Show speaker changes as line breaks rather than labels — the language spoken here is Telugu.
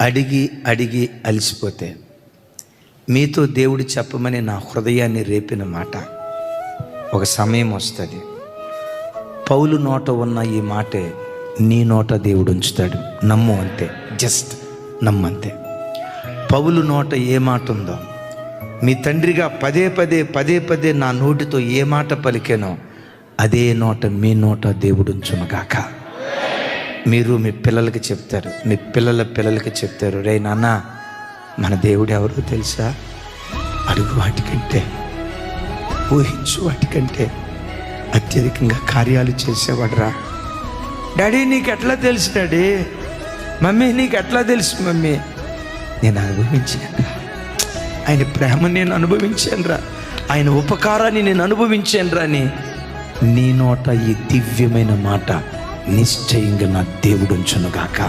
అడిగి అడిగి అలసిపోతే మీతో దేవుడు చెప్పమని నా హృదయాన్ని రేపిన మాట, ఒక సమయం వస్తుంది, పౌలు నోట ఉన్న ఈ మాటే నీ నోట దేవుడు ఉంచుతాడు. నమ్ము అంతే, జస్ట్ నమ్మంతే. పౌలు నోట ఏ మాట ఉందో, మీ తండ్రిగా పదే పదే నా నోటితో ఏ మాట పలికానో అదే నోట మీ నోట దేవుడు ఉంచునుగాక. మీరు మీ పిల్లలకి చెప్తారు, మీ పిల్లలకి చెప్తారు, రే నాన్న మన దేవుడు ఎవరో తెలుసా, అడుగు వాటికంటే, ఊహించు వాటికంటే అత్యధికంగా కార్యాలు చేసేవాడురా. డాడీ నీకు ఎట్లా తెలుసు డాడీ, మమ్మీ నీకు ఎట్లా తెలుసు మమ్మీ, నేను అనుభవించాను, ఆయన ప్రేమ నేను అనుభవించానురా, ఆయన ఉపకారాన్ని నేను అనుభవించానురా అని నీ నోట ఈ దివ్యమైన మాట నిశ్చయంగా నా దేవుడు ఉంచునుగాక.